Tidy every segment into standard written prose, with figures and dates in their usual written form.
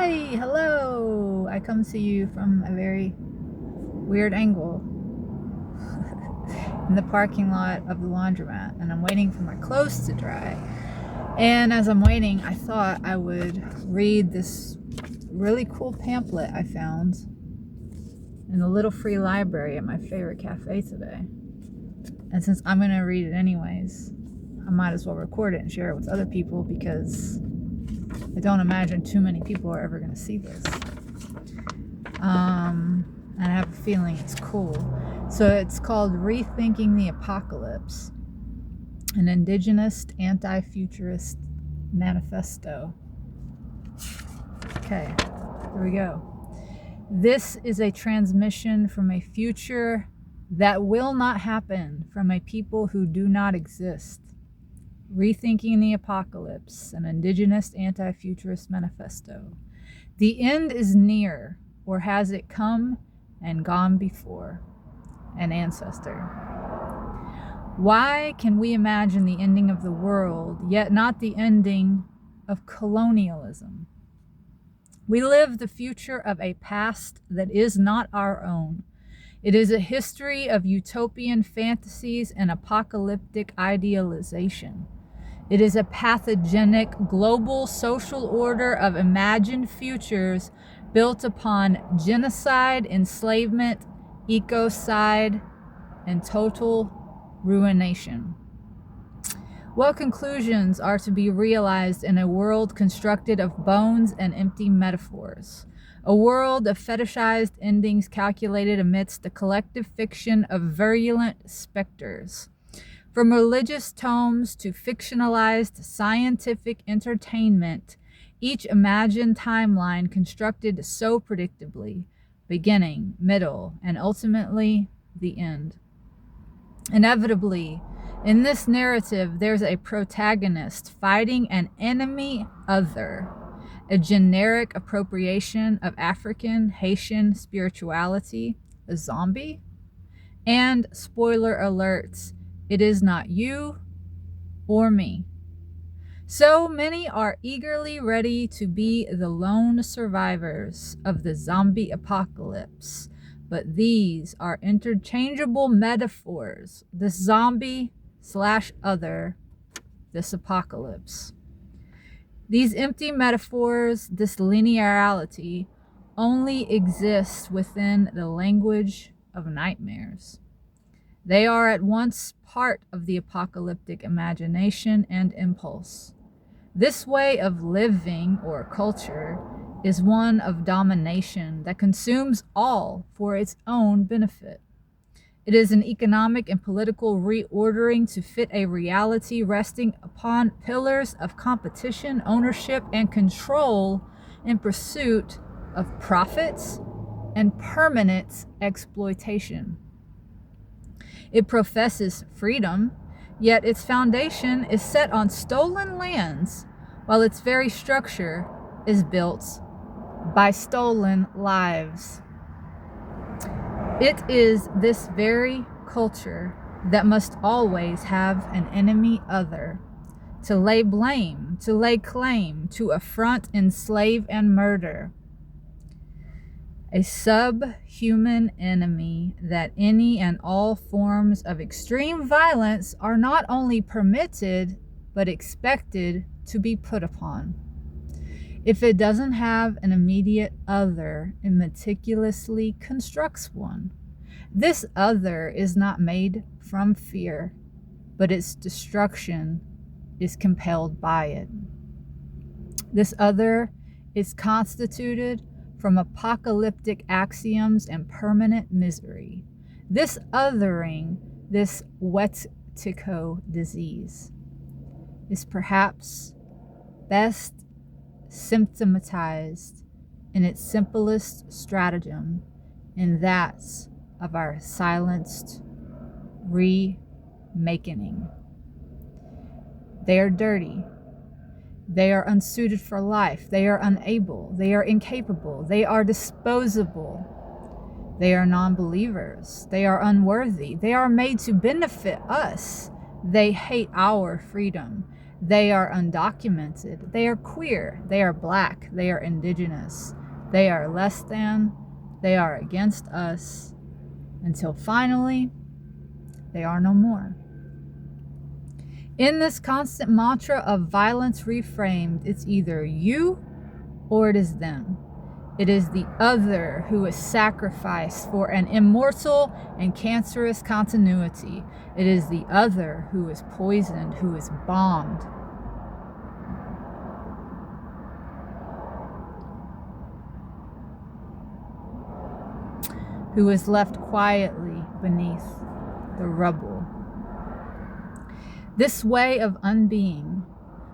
Hi, hello. I come to you from a very weird angle in the parking lot of the laundromat, and I'm waiting for my clothes to dry. And as I'm waiting, I thought I would read this really cool pamphlet I found in the little free library at my favorite cafe today. And since I'm going to read it anyways, I might as well record it and share it with other people, because I don't imagine too many people are ever going to see this. And I have a feeling it's cool. So it's called Rethinking the Apocalypse, an Indigenous Anti-Futurist Manifesto. Okay, here we go. This is a transmission from a future that will not happen, from a people who do not exist. Rethinking the Apocalypse, an Indigenous Anti-Futurist Manifesto. The end is near, or has it come and gone before? An ancestor. Why can we imagine the ending of the world, yet not the ending of colonialism? We live the future of a past that is not our own. It is a history of utopian fantasies and apocalyptic idealization. It is a pathogenic global social order of imagined futures built upon genocide, enslavement, ecocide, and total ruination. What conclusions are to be realized in a world constructed of bones and empty metaphors? A world of fetishized endings calculated amidst the collective fiction of virulent specters. From religious tomes to fictionalized scientific entertainment, each imagined timeline constructed so predictably, beginning, middle, and ultimately the end. Inevitably, in this narrative, there's a protagonist fighting an enemy other, a generic appropriation of African, Haitian spirituality, a zombie, and, spoiler alerts, it is not you or me. So many are eagerly ready to be the lone survivors of the zombie apocalypse, but these are interchangeable metaphors. This zombie/other, this apocalypse. These empty metaphors, this linearity, only exists within the language of nightmares. They are at once part of the apocalyptic imagination and impulse. This way of living, or culture, is one of domination that consumes all for its own benefit. It is an economic and political reordering to fit a reality resting upon pillars of competition, ownership, and control in pursuit of profits and permanent exploitation. It professes freedom, yet its foundation is set on stolen lands, while its very structure is built by stolen lives. It is this very culture that must always have an enemy other, to lay blame, to lay claim, to affront, enslave, and murder. A subhuman enemy that any and all forms of extreme violence are not only permitted, but expected to be put upon. If it doesn't have an immediate other, it meticulously constructs one. This other is not made from fear, but its destruction is compelled by it. This other is constituted from apocalyptic axioms and permanent misery. This othering, this wetico disease, is perhaps best symptomatized in its simplest stratagem, in that of our silenced remakening. They are dirty. They are unsuited for life. They are unable. They are incapable. They are disposable. They are non-believers. They are unworthy. They are made to benefit us. They hate our freedom. They are undocumented. They are queer. They are black. They are indigenous. They are less than. They are against us. Until finally, they are no more. In this constant mantra of violence reframed, it's either you or it is them. It is the other who is sacrificed for an immortal and cancerous continuity. It is the other who is poisoned, who is bombed. Who is left quietly beneath the rubble. This way of unbeing,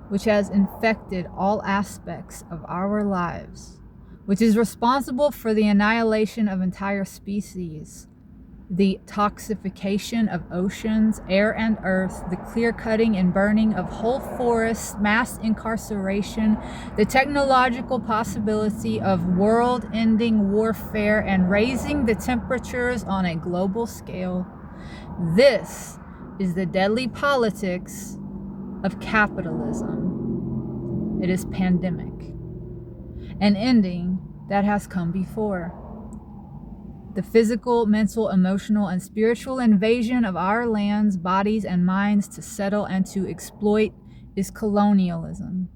which has infected all aspects of our lives, which is responsible for the annihilation of entire species, the toxification of oceans, air, and earth, the clear-cutting and burning of whole forests, mass incarceration, the technological possibility of world-ending warfare, and raising the temperatures on a global scale. This is the deadly politics of capitalism. It is pandemic. An ending that has come before. The physical, mental, emotional, and spiritual invasion of our lands, bodies, and minds to settle and to exploit is colonialism.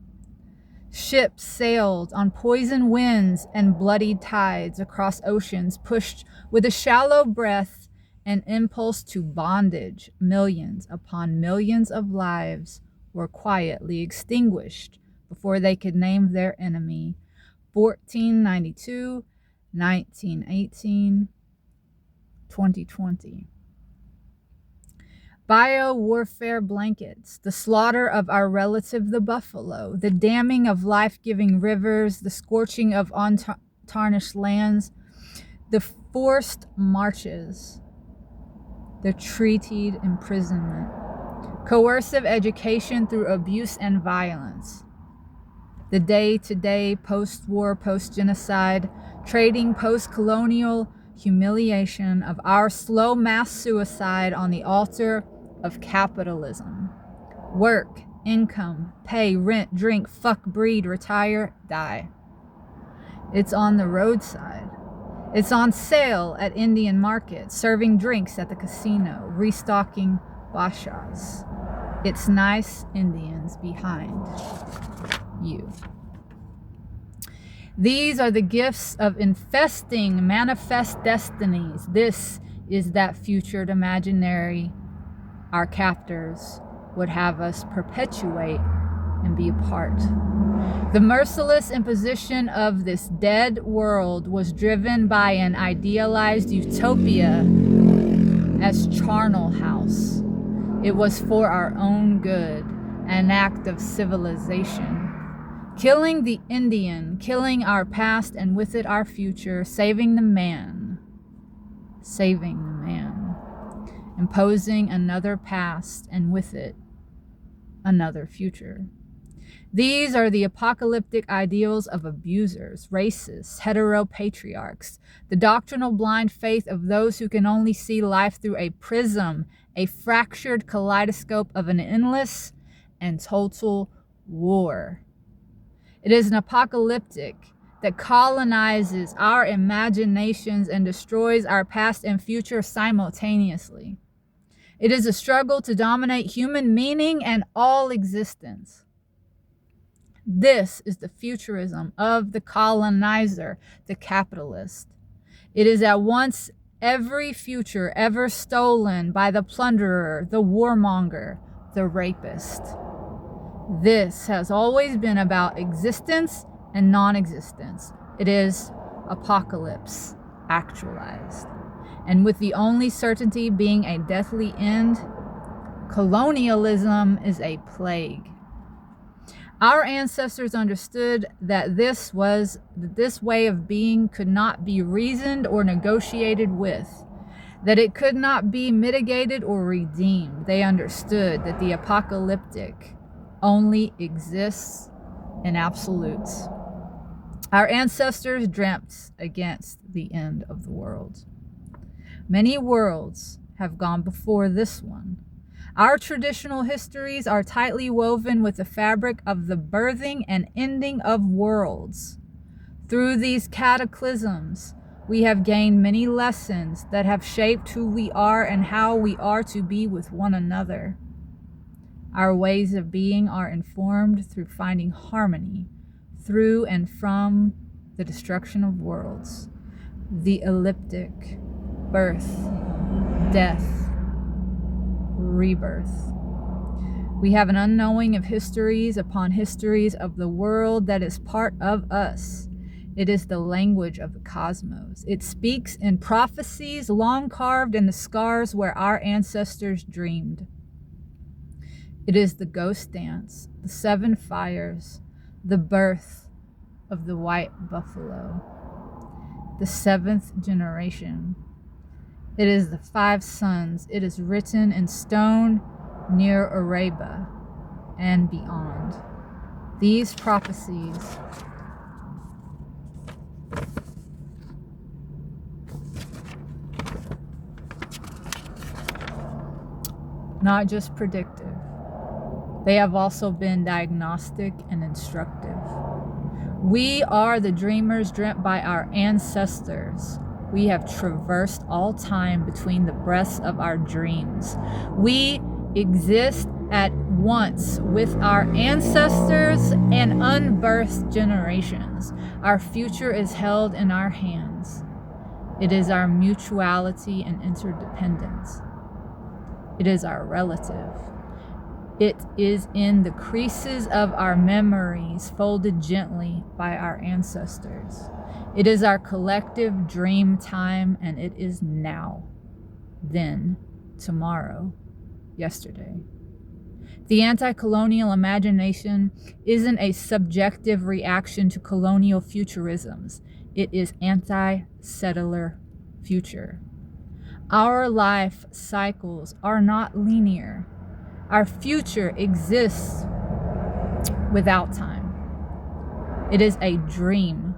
Ships sailed on poison winds and bloodied tides across oceans, pushed with a shallow breath and impulse to bondage. Millions upon millions of lives were quietly extinguished before they could name their enemy. 1492, 1918, 2020. Bio-warfare blankets, the slaughter of our relative the buffalo, the damming of life-giving rivers, the scorching of untarnished lands, the forced marches, the treated imprisonment, coercive education through abuse and violence, the day-to-day, post-war, post-genocide, trading post-colonial humiliation of our slow mass suicide on the altar of capitalism. Work, income, pay, rent, drink, fuck, breed, retire, die. It's on the roadside. It's on sale at Indian markets, serving drinks at the casino, restocking bashas. It's nice Indians behind you. These are the gifts of infesting manifest destinies. This is that futured imaginary our captors would have us perpetuate and be a part. The merciless imposition of this dead world was driven by an idealized utopia as charnel house. It was for our own good, an act of civilization. Killing the Indian, killing our past and with it our future, saving the man, imposing another past and with it another future. These are the apocalyptic ideals of abusers, racists, heteropatriarchs, the doctrinal blind faith of those who can only see life through a prism, a fractured kaleidoscope of an endless and total war. It is an apocalyptic that colonizes our imaginations and destroys our past and future simultaneously. It is a struggle to dominate human meaning and all existence. This is the futurism of the colonizer, the capitalist. It is at once every future ever stolen by the plunderer, the warmonger, the rapist. This has always been about existence and non-existence. It is apocalypse actualized. And with the only certainty being a deathly end, colonialism is a plague. Our ancestors understood that this way of being could not be reasoned or negotiated with, that it could not be mitigated or redeemed. They understood that the apocalyptic only exists in absolutes. Our ancestors dreamt against the end of the world. Many worlds have gone before this one. Our traditional histories are tightly woven with the fabric of the birthing and ending of worlds. Through these cataclysms, we have gained many lessons that have shaped who we are and how we are to be with one another. Our ways of being are informed through finding harmony through and from the destruction of worlds, the elliptic, birth, death, rebirth. We have an unknowing of histories upon histories of the world that is part of us. It is the language of the cosmos. It speaks in prophecies long carved in the scars where our ancestors dreamed. It is the ghost dance, the 7 fires, the birth of the white buffalo, the 7th generation. It is the 5 suns. It is written in stone near Arabia and beyond. These prophecies not just predictive, they have also been diagnostic and instructive. We are the dreamers dreamt by our ancestors. We have traversed all time between the breaths of our dreams. We exist at once with our ancestors and unbirthed generations. Our future is held in our hands. It is our mutuality and interdependence. It is our relative. It is in the creases of our memories, folded gently by our ancestors. It is our collective dream time, and it is now, then, tomorrow, yesterday. The anti-colonial imagination isn't a subjective reaction to colonial futurisms. It is anti-settler future. Our life cycles are not linear. Our future exists without time. It is a dream,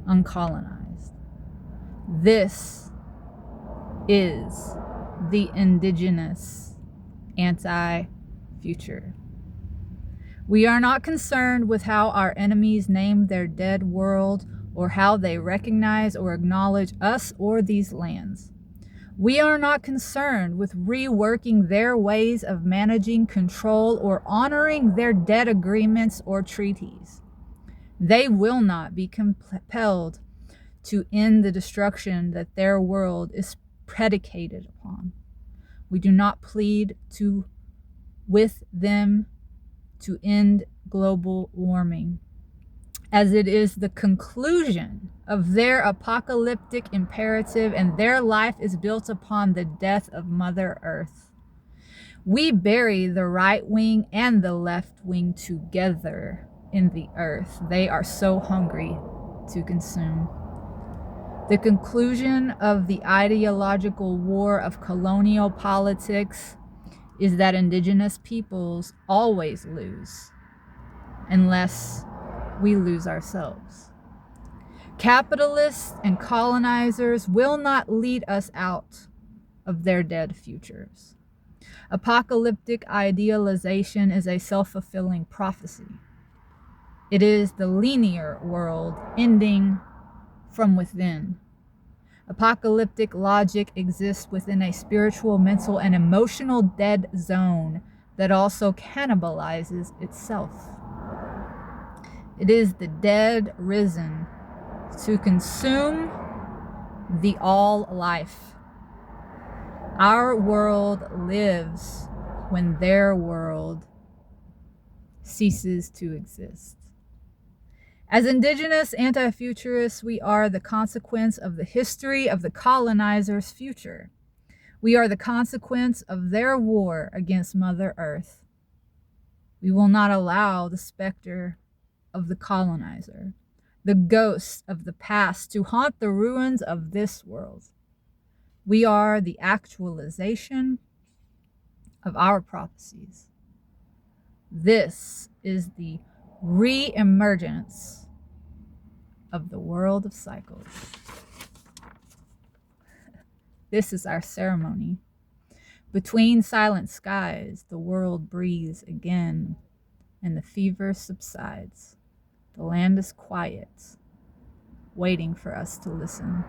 uncolonized. This is the indigenous anti-future. We are not concerned with how our enemies name their dead world or how they recognize or acknowledge us or these lands. We are not concerned with reworking their ways of managing, control, or honoring their dead agreements or treaties. They will not be compelled to end the destruction that their world is predicated upon. We do not plead with them to end global warming, as it is the conclusion of their apocalyptic imperative, and their life is built upon the death of Mother Earth. We bury the right wing and the left wing together in the earth. They are so hungry to consume. The conclusion of the ideological war of colonial politics is that indigenous peoples always lose, unless we lose ourselves. Capitalists and colonizers will not lead us out of their dead futures. Apocalyptic idealization is a self-fulfilling prophecy. It is the linear world ending from within. Apocalyptic logic exists within a spiritual, mental, and emotional dead zone that also cannibalizes itself. It is the dead risen to consume the all life. Our world lives when their world ceases to exist. As indigenous anti-futurists, we are the consequence of the history of the colonizers' future. We are the consequence of their war against Mother Earth. We will not allow the specter of the colonizer, the ghosts of the past, to haunt the ruins of this world. We are the actualization of our prophecies. This is the re-emergence of the world of cycles. This is our ceremony. Between silent skies, the world breathes again, and the fever subsides. The land is quiet, waiting for us to listen.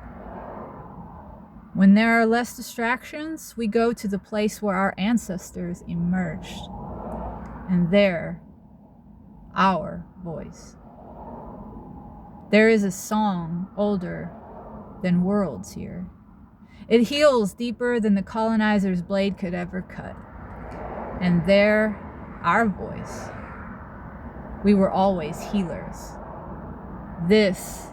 When there are less distractions, we go to the place where our ancestors emerged, and there, our voice. There is a song older than worlds here. It heals deeper than the colonizer's blade could ever cut. And there, our voice. We were always healers. This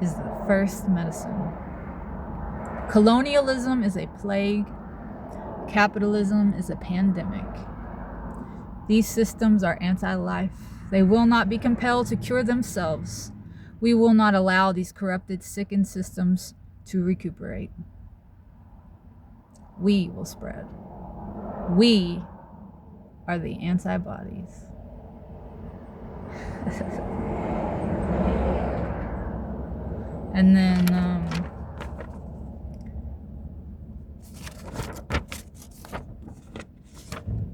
is the first medicine. Colonialism is a plague. Capitalism is a pandemic. These systems are anti-life. They will not be compelled to cure themselves. We will not allow these corrupted, sickened systems to recuperate. We will spread. We are the antibodies. And then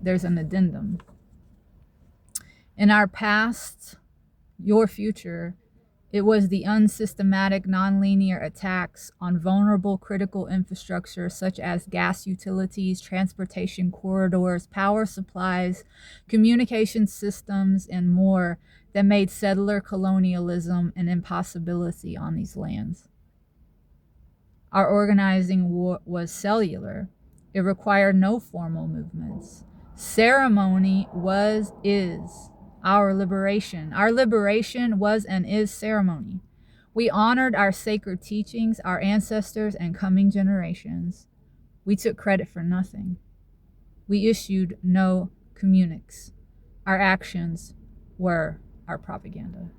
there's an addendum. In our past, your future, it was the unsystematic, nonlinear attacks on vulnerable critical infrastructure such as gas utilities, transportation corridors, power supplies, communication systems, and more that made settler colonialism an impossibility on these lands. Our organizing was cellular. It required no formal movements. Ceremony is our liberation. Our liberation was and is ceremony. We honored our sacred teachings, our ancestors, and coming generations. We took credit for nothing. We issued no communiques. Our actions were our propaganda.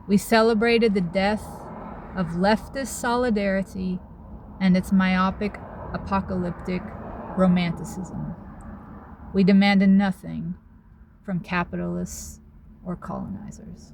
We celebrated the death of leftist solidarity and its myopic, apocalyptic romanticism. We demanded nothing from capitalists or colonizers.